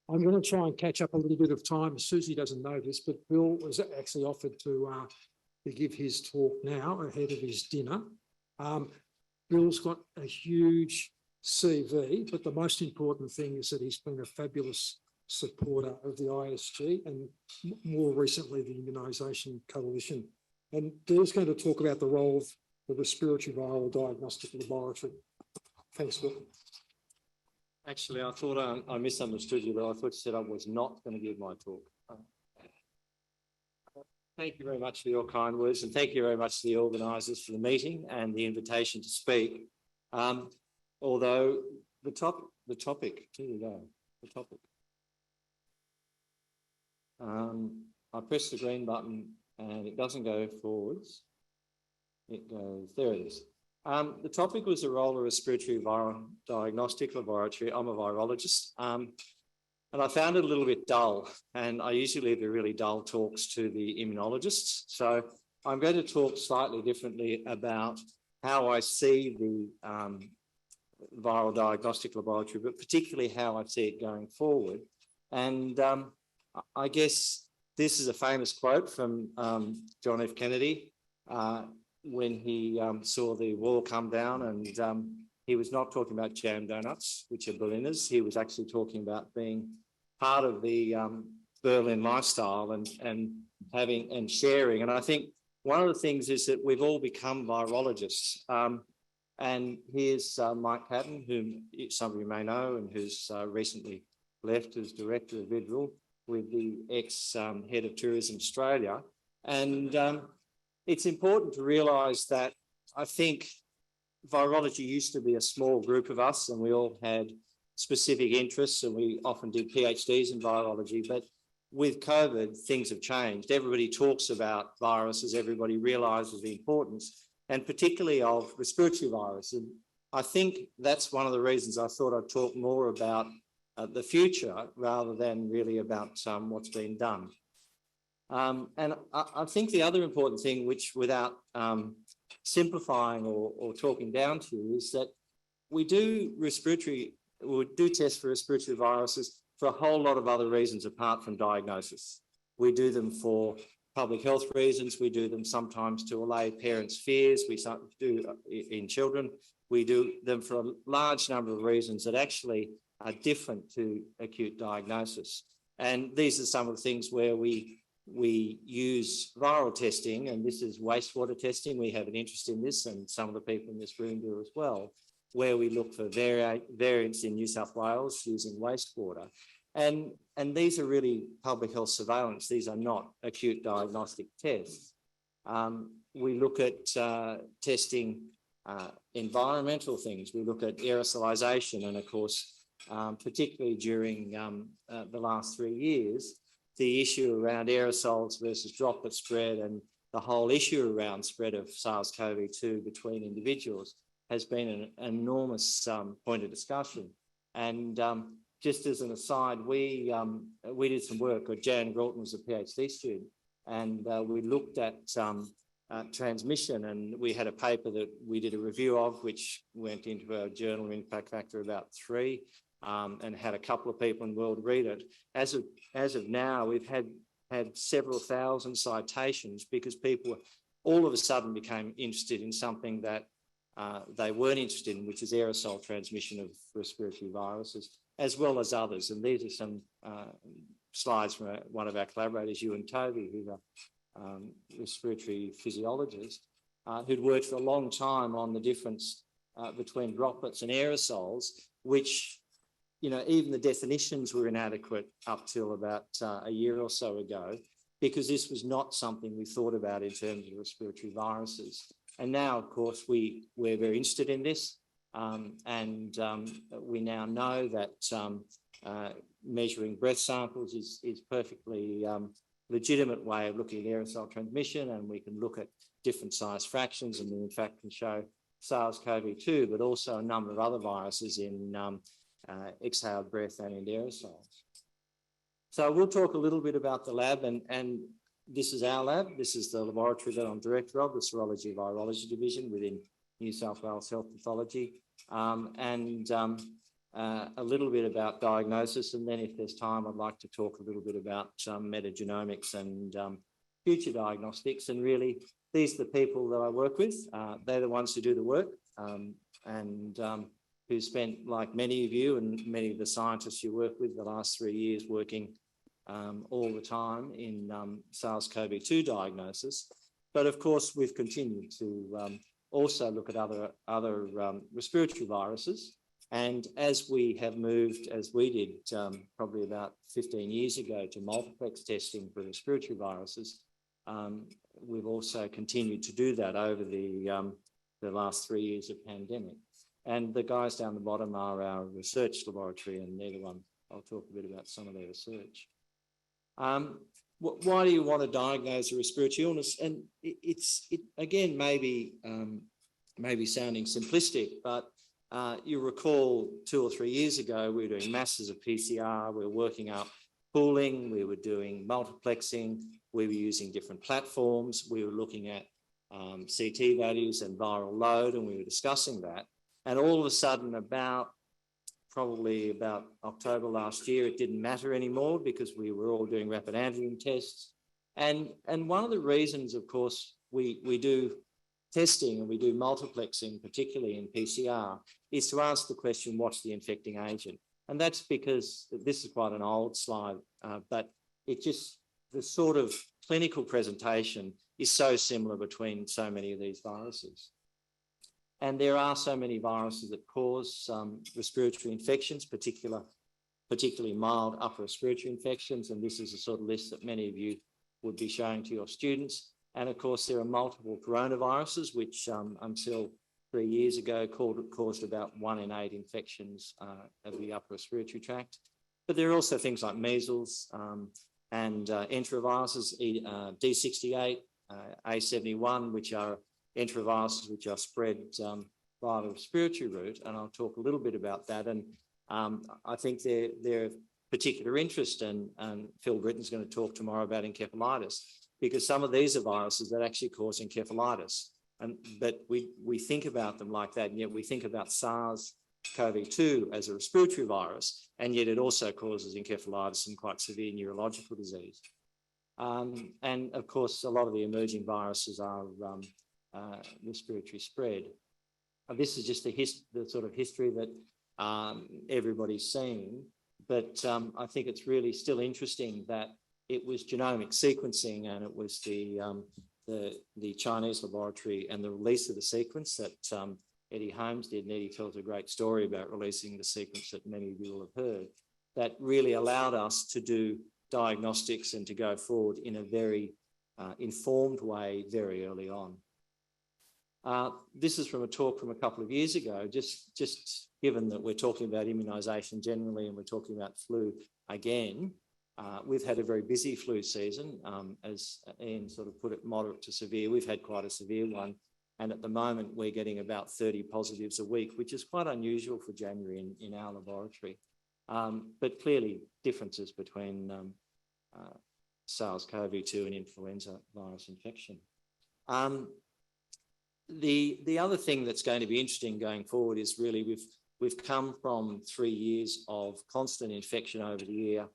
I'm going to try and catch up a little bit of time. Susie doesn't know this, but Bill was actually offered to give his talk now ahead of his dinner. Bill's got a huge CV, but the most important thing is that he's been a fabulous supporter of the ISG and more recently the Immunisation Coalition. And Bill's going to talk about the role of the Respiratory Viral Diagnostic Laboratory. Thanks, Bill. Actually, I thought I misunderstood you, but I thought you said I was not going to give my talk. Thank you very much for your kind words, and thank you very much to the organisers for the meeting and the invitation to speak. Although the topic, here we go, the topic. I press the green button and it doesn't go forwards. It goes, there it is. The topic was the role of Respiratory Viral Diagnostic Laboratory. I'm a virologist, and I found it a little bit dull, and I usually leave the really dull talks to the immunologists. So I'm going to talk slightly differently about how I see the viral diagnostic laboratory, but particularly how I see it going forward. And I guess this is a famous quote from John F. Kennedy when he saw the wall come down, and he was not talking about jam donuts, which are Berliners. He was actually talking about being part of the Berlin lifestyle and having and sharing. And I think one of the things is that we've all become virologists. And here's Mike Patton, whom some of you may know, and who's recently left as Director of Vidral with the ex-head of Tourism Australia. And it's important to realise that I think virology used to be a small group of us, and we all had specific interests, and we often did PhDs in virology. But with COVID, things have changed. Everybody talks about viruses, everybody realises the importance, and particularly of respiratory virus. And I think that's one of the reasons I thought I'd talk more about the future rather than really about what's been done. And I think the other important thing, which without simplifying or talking down to, is that we do tests for respiratory viruses for a whole lot of other reasons apart from diagnosis. We do them for public health reasons. We do them sometimes to allay parents' fears. We do in children. We do them for a large number of reasons that actually are different to acute diagnosis. And these are some of the things where we use viral testing, and this is wastewater testing. We have an interest in this, and some of the people in this room do as well, where we look for variants in New South Wales using wastewater. And these are really public health surveillance. These are not acute diagnostic tests. We look at testing environmental things. We look at aerosolization, and of course, particularly during the last 3 years, the issue around aerosols versus droplet spread and the whole issue around spread of SARS-CoV-2 between individuals has been an enormous point of discussion. And just as an aside, we did some work, or Jan Galton was a PhD student, and we looked at transmission, and we had a paper that we did a review of, which went into our journal Impact Factor about 3, and had a couple of people in the world read it. As of now, we've had several thousand citations because people all of a sudden became interested in something that they weren't interested in, which is aerosol transmission of respiratory viruses, as well as others. And these are some slides from one of our collaborators, Ewan Tovey, who's a respiratory physiologist, who'd worked for a long time on the difference between droplets and aerosols, which, you know, even the definitions were inadequate up till about a year or so ago, because this was not something we thought about in terms of respiratory viruses. And now, of course, we're very interested in this, and we now know that measuring breath samples is perfectly legitimate way of looking at aerosol transmission, and we can look at different size fractions, and we in fact can show SARS-CoV-2, but also a number of other viruses in exhaled breath and in aerosols. So we'll talk a little bit about the lab, and this is our lab. This is the laboratory that I'm director of, the Serology Virology Division within New South Wales Health Pathology. a little bit about diagnosis, and then if there's time, I'd like to talk a little bit about metagenomics and future diagnostics. And really, these are the people that I work with. They're the ones who do the work and who spent, like many of you and many of the scientists you work with, the last 3 years working all the time in SARS-CoV-2 diagnosis. But of course, we've continued to also look at other respiratory viruses. And as we have moved, as we did probably about 15 years ago, to multiplex testing for respiratory viruses, we've also continued to do that over the last 3 years of pandemic. And the guys down the bottom are our research laboratory, and they're the one I'll talk a bit about some of their research. Why do you want to diagnose a respiratory illness? And it again, maybe sounding simplistic, but you recall 2 or 3 years ago, we were doing masses of PCR, we were working up pooling, we were doing multiplexing, we were using different platforms, we were looking at CT values and viral load, and we were discussing that. And all of a sudden, probably about October last year, it didn't matter anymore because we were all doing rapid antigen tests. And one of the reasons, of course, we do testing and we do multiplexing, particularly in PCR, is to ask the question, what's the infecting agent? And that's because this is quite an old slide, but the sort of clinical presentation is so similar between so many of these viruses. And there are so many viruses that cause respiratory infections, particularly mild upper respiratory infections. And this is a sort of list that many of you would be showing to your students. And of course, there are multiple coronaviruses, which until 3 years ago caused about 1 in 8 infections of the upper respiratory tract. But there are also things like measles and enteroviruses, D68, A71, which are enteroviruses which are spread via the respiratory route, and I'll talk a little bit about that. And I think they're of particular interest, and Phil Britton's going to talk tomorrow about encephalitis, because some of these are viruses that actually cause encephalitis. But we think about them like that, and yet we think about SARS-CoV-2 as a respiratory virus, and yet it also causes encephalitis and quite severe neurological disease. And of course, a lot of the emerging viruses are respiratory spread. This is just the sort of history that everybody's seen, but I think it's really still interesting that it was genomic sequencing, and it was the Chinese laboratory and the release of the sequence that Eddie Holmes did, and Eddie tells a great story about releasing the sequence that many of you will have heard, that really allowed us to do diagnostics and to go forward in a very informed way very early on. This is from a talk from a couple of years ago, just given that we're talking about immunisation generally and we're talking about flu again. We've had a very busy flu season, as Ian sort of put it, moderate to severe. We've had quite a severe one, and at the moment we're getting about 30 positives a week, which is quite unusual for January in our laboratory. But clearly differences between SARS-CoV-2 and influenza virus infection. The other thing that's going to be interesting going forward is really we've come from 3 years of constant infection over the year.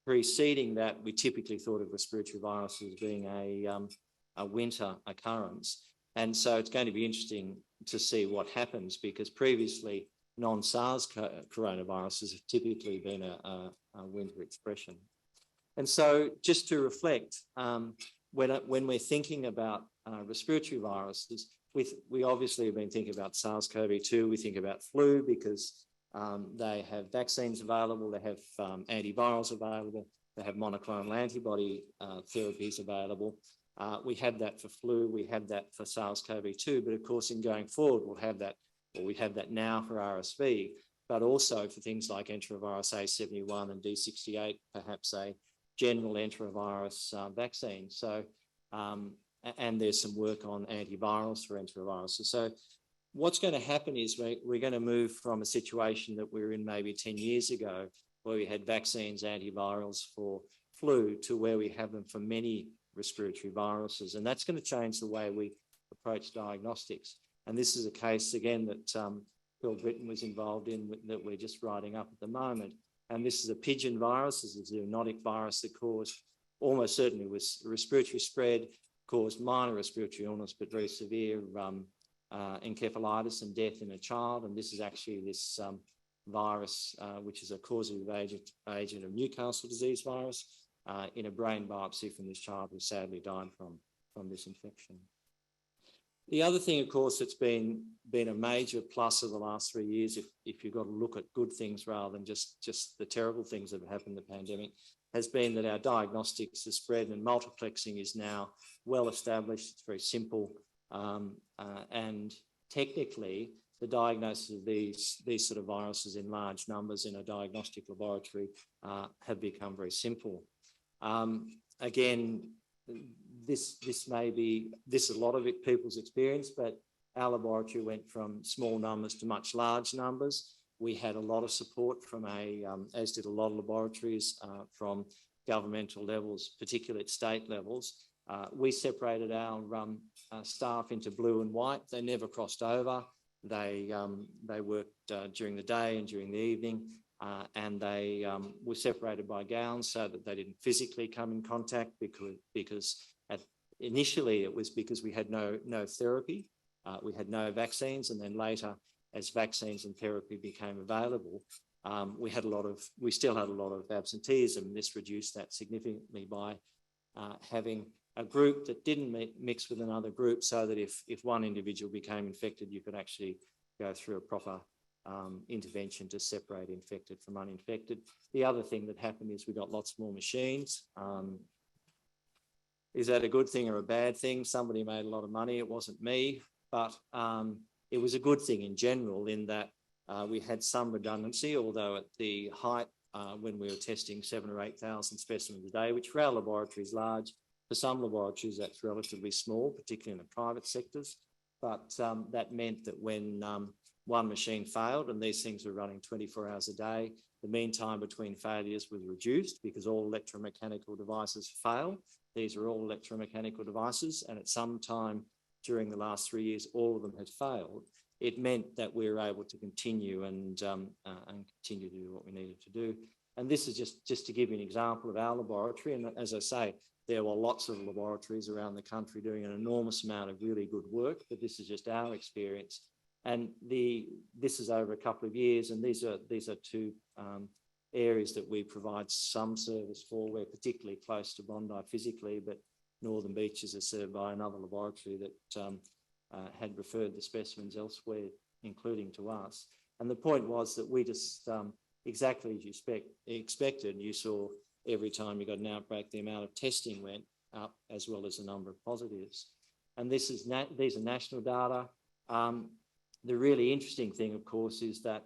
Preceding that, we typically thought of respiratory viruses being a winter occurrence. And so it's going to be interesting to see what happens, because previously non-SARS coronaviruses have typically been a winter expression. And so just to reflect, when we're thinking about respiratory viruses, we obviously have been thinking about SARS-CoV-2, we think about flu because they have vaccines available, they have antivirals available, they have monoclonal antibody therapies available. We have that for flu, we have that for SARS-CoV-2, but of course in going forward we'll have that, or we have that now for RSV, but also for things like enterovirus A71 and D68, perhaps a general enterovirus vaccine. So, and there's some work on antivirals for enteroviruses. So what's going to happen is we're going to move from a situation that we were in maybe 10 years ago, where we had vaccines, antivirals for flu, to where we have them for many respiratory viruses. And that's going to change the way we approach diagnostics. And this is a case, again, that Phil Britton was involved in that we're just writing up at the moment. And this is a pigeon virus. This is a zoonotic virus that caused, almost certainly was respiratory spread, caused minor respiratory illness, but very severe encephalitis and death in a child. And this is actually this virus, which is a causative agent of Newcastle disease virus, in a brain biopsy from this child who sadly died from this infection. The other thing, of course, that's been a major plus of the last 3 years, if you've got to look at good things rather than just the terrible things that have happened in the pandemic, has been that our diagnostics has spread and multiplexing is now well established. It's very simple. And technically, the diagnosis of these sort of viruses in large numbers in a diagnostic laboratory have become very simple. Again, this is a lot of people's experience, but our laboratory went from small numbers to much large numbers. We had a lot of support from as did a lot of laboratories from governmental levels, particularly at state levels. We separated our staff into blue and white. They never crossed over. They worked during the day and during the evening, and they were separated by gowns so that they didn't physically come in contact because initially it was because we had no therapy, we had no vaccines, and then later, as vaccines and therapy became available, we still had a lot of absenteeism. This reduced that significantly by having a group that didn't mix with another group, so that if one individual became infected, you could actually go through a proper intervention to separate infected from uninfected. The other thing that happened is we got lots more machines. Is that a good thing or a bad thing? Somebody made a lot of money. It wasn't me, but it was a good thing in general in that we had some redundancy, although at the height when we were testing 7,000 or 8,000 specimens a day, which for our laboratory is large. For some laboratories, that's relatively small, particularly in the private sectors. But that meant that when one machine failed, and these things were running 24 hours a day, the mean time between failures was reduced because all electromechanical devices fail. These are all electromechanical devices, and at some time during the last 3 years, all of them had failed. It meant that we were able to continue and continue to do what we needed to do. And this is just to give you an example of our laboratory. And as I say, there were lots of laboratories around the country doing an enormous amount of really good work, but this is just our experience. And this is over a couple of years, and these are two areas that we provide some service for. We're particularly close to Bondi physically, but Northern Beaches is served by another laboratory that had referred the specimens elsewhere, including to us. And the point was that we just, exactly as you expected, you saw every time you got an outbreak, the amount of testing went up as well as the number of positives. And these are national data. The really interesting thing, of course, is that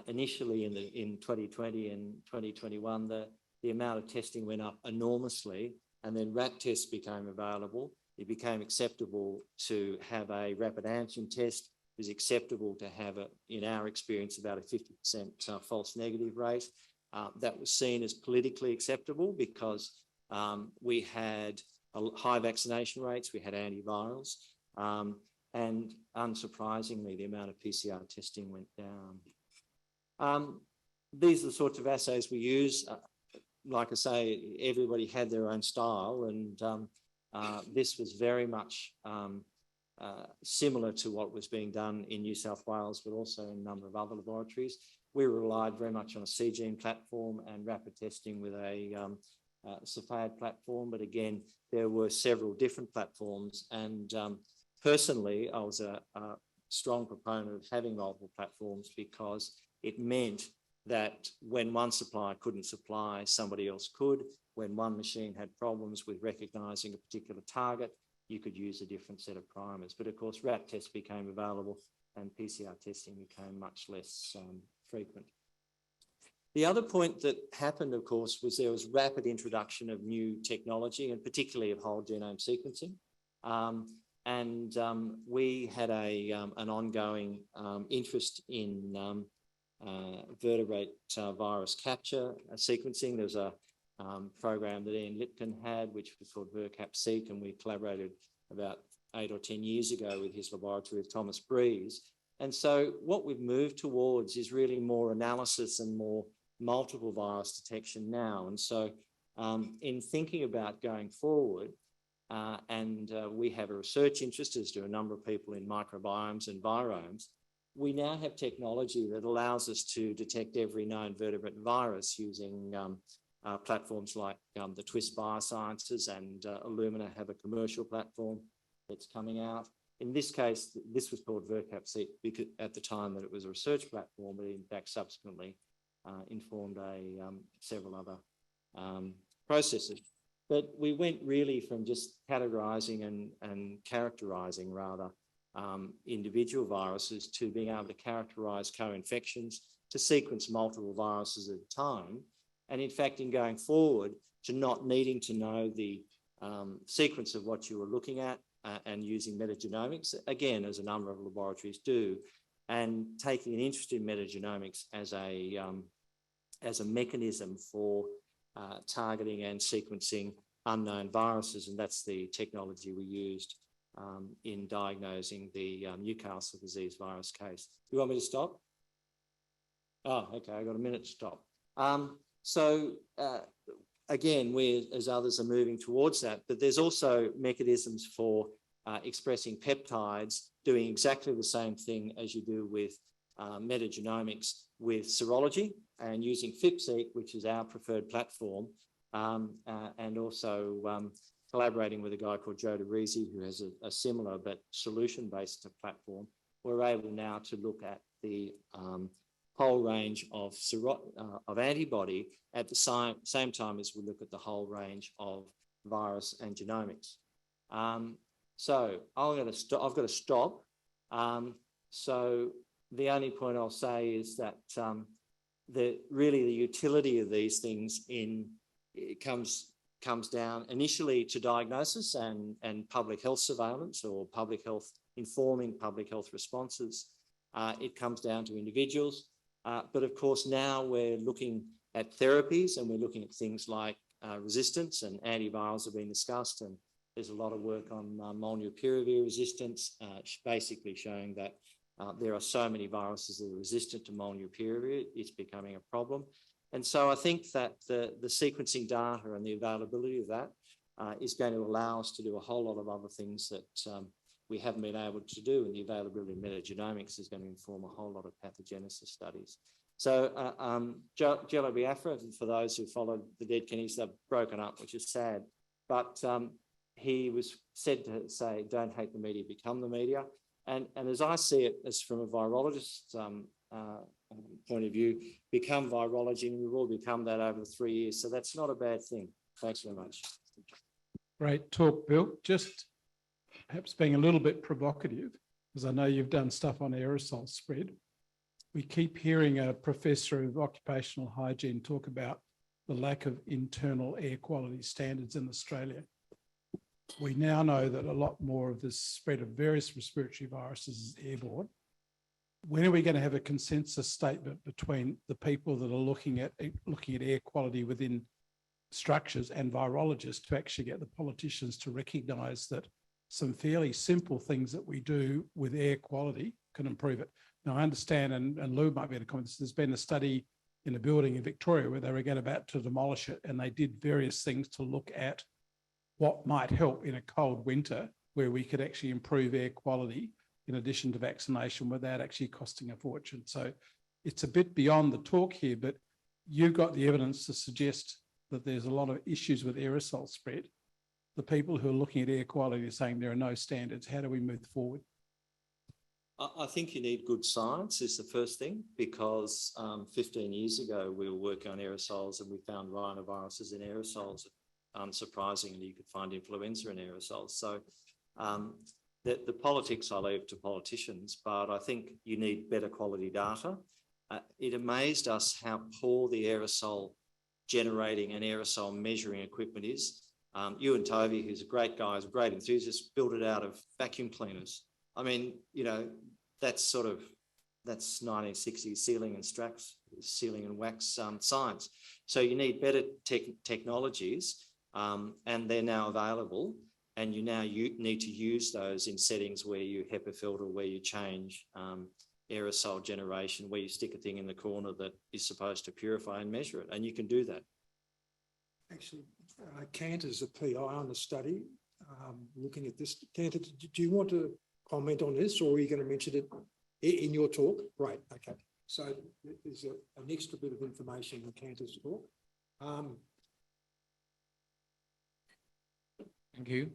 initially in 2020 and 2021, the amount of testing went up enormously, and then RAT tests became available. It became acceptable to have a rapid antigen test. It was acceptable to have, in our experience, about a 50% false negative rate. That was seen as politically acceptable because we had high vaccination rates, we had antivirals, and unsurprisingly, the amount of PCR testing went down. These are the sorts of assays we use. Like I say, everybody had their own style, and this was very much similar to what was being done in New South Wales, but also in a number of other laboratories. We relied very much on a CGene platform and rapid testing with a Cepheid platform. But again, there were several different platforms. And personally, I was a strong proponent of having multiple platforms because it meant that when one supplier couldn't supply, somebody else could. When one machine had problems with recognising a particular target, you could use a different set of primers. But of course, RAT tests became available and PCR testing became much less frequent. The other point that happened, of course, was there was rapid introduction of new technology, and particularly of whole genome sequencing. We had an ongoing interest in vertebrate virus capture sequencing. There was a program that Ian Lipkin had, which was called VerCap-seq, and we collaborated about 8 or 10 years ago with his laboratory with Thomas Breeze. And so what we've moved towards is really more analysis and more multiple virus detection now. And so in thinking about going forward, we have a research interest, as do a number of people in microbiomes and viromes, we now have technology that allows us to detect every known vertebrate virus using platforms like the Twist Biosciences, and Illumina have a commercial platform that's coming out. In this case, this was called VerCapSeq because at the time that it was a research platform, but in fact subsequently informed several other processes. But we went really from just categorising and characterising rather individual viruses to being able to characterise co-infections, to sequence multiple viruses at a time, and in fact, in going forward, to not needing to know the sequence of what you were looking at and using metagenomics, again, as a number of laboratories do, and taking an interest in metagenomics as a mechanism for targeting and sequencing unknown viruses, and that's the technology we used in diagnosing the Newcastle disease virus case. You want me to stop? Oh, okay, I got a minute to stop. Again, we, as others, are moving towards that, but there's also mechanisms for expressing peptides, doing exactly the same thing as you do with metagenomics with serology, and using FIPSeq, which is our preferred platform, and also collaborating with a guy called Joe DeRisi, who has a similar but solution-based platform. We're able now to look at the whole range of antibody at the same time as we look at the whole range of virus and genomics. So I've got to stop. So the only point I'll say is that really the utility of these things comes down initially to diagnosis and public health surveillance, or public health, informing public health responses. It comes down to individuals. But of course, now we're looking at therapies, and we're looking at things like resistance, and antivirals have been discussed, and there's a lot of work on molnupiravir resistance, basically showing that there are so many viruses that are resistant to molnupiravir, it's becoming a problem. And so I think that the sequencing data and the availability of that is going to allow us to do a whole lot of other things that we haven't been able to do, and the availability of metagenomics is going to inform a whole lot of pathogenesis studies. So Jello Biafra, for those who followed the Dead Kennedys, they're broken up, which is sad, but he was said to say, don't hate the media, become the media. And as I see it, as from a virologist's point of view, become virology, and we've all become that over 3 years. So that's not a bad thing. Thanks very much. Great talk, Bill. Just perhaps being a little bit provocative, because I know you've done stuff on aerosol spread. We keep hearing a professor of occupational hygiene talk about the lack of internal air quality standards in Australia. We now know that a lot more of the spread of various respiratory viruses is airborne. When are we going to have a consensus statement between the people that are looking at air quality within structures and virologists to actually get the politicians to recognise that some fairly simple things that we do with air quality can improve it? Now, I understand, and Lou might be able to comment, there's been a study in a building in Victoria where they were about to demolish it, and they did various things to look at what might help in a cold winter where we could actually improve air quality in addition to vaccination without actually costing a fortune. So it's a bit beyond the talk here, but you've got the evidence to suggest that there's a lot of issues with aerosol spread. The people who are looking at air quality are saying there are no standards. How do we move forward? I think you need good science is the first thing, because 15 years ago we were working on aerosols and we found rhinoviruses in aerosols. Unsurprisingly, you could find influenza in aerosols. So the politics I leave to politicians, but I think you need better quality data. It amazed us how poor the aerosol generating and aerosol measuring equipment is. Ewan Tovey, who's a great guy, is a great enthusiast, built it out of vacuum cleaners. I mean, you know, that's 1960s sealing and wax science. So you need better technologies, and they're now available. And you need to use those in settings where you HEPA filter, where you change aerosol generation where you stick a thing in the corner that is supposed to purify and measure it, and you can do that. Actually, Cantor's a PI on the study, looking at this. Cantor, do you want to comment on this, or are you going to mention it in your talk? Right, okay. So there's an extra bit of information in Cantor's talk. Thank you.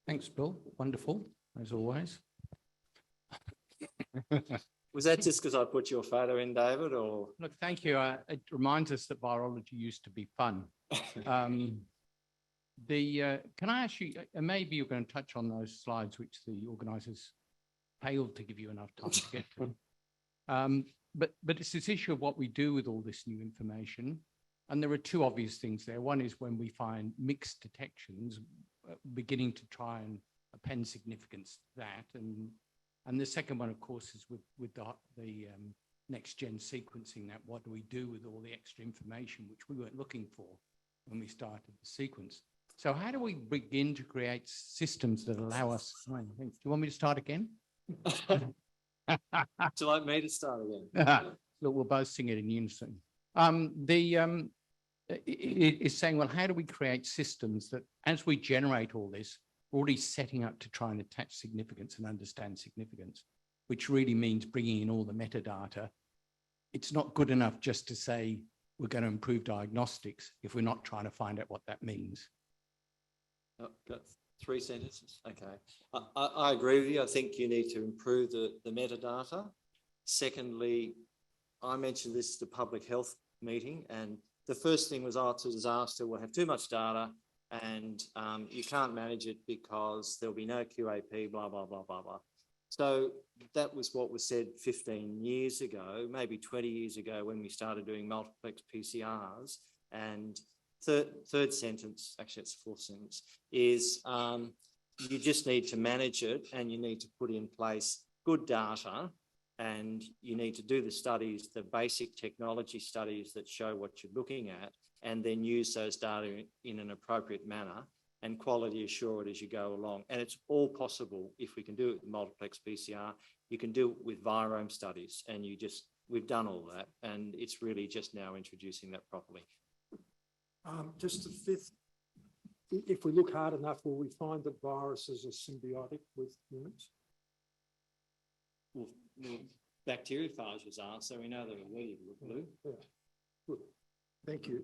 Thanks, Bill. Wonderful, as always. Was that just because I put your photo in, David, or? Look, thank you. It reminds us that virology used to be fun. Can I ask you, maybe you're going to touch on those slides which the organisers failed to give you enough time to get to. But it's this issue of what we do with all this new information. And there are two obvious things there. One is when we find mixed detections, beginning to try and append significance to that. And the second one, of course, is with the next gen sequencing, that what do we do with all the extra information which we weren't looking for when we started the sequence. So how do we begin to create systems that allow us? Do you want me to start again? Would you like me to start again? Look, we'll both sing it in unison. It's saying, well, how do we create systems that, as we generate all this, we're already setting up to try and attach significance and understand significance, which really means bringing in all the metadata. It's not good enough just to say we're going to improve diagnostics if we're not trying to find out what that means. Oh, got 3 sentences. Okay. I agree with you. I think you need to improve the metadata. Secondly, I mentioned this at the public health meeting, and the first thing was, it's a disaster. We'll have too much data and you can't manage it because there'll be no QAP, blah, blah, blah, blah, blah. So that was what was said 15 years ago, maybe 20 years ago when we started doing multiplex PCRs. And third sentence, actually it's the fourth sentence, is you just need to manage it and you need to put in place good data, and you need to do the studies, the basic technology studies that show what you're looking at, and then use those data in an appropriate manner and quality assure it as you go along. And it's all possible if we can do it with multiplex PCR. You can do it with virome studies, and we've done all that, and it's really just now introducing that properly. Just the fifth, if we look hard enough, will we find that viruses are symbiotic with humans? Well, bacteriophages are, so we know they're allergic to blue. Yeah. Good. Thank you.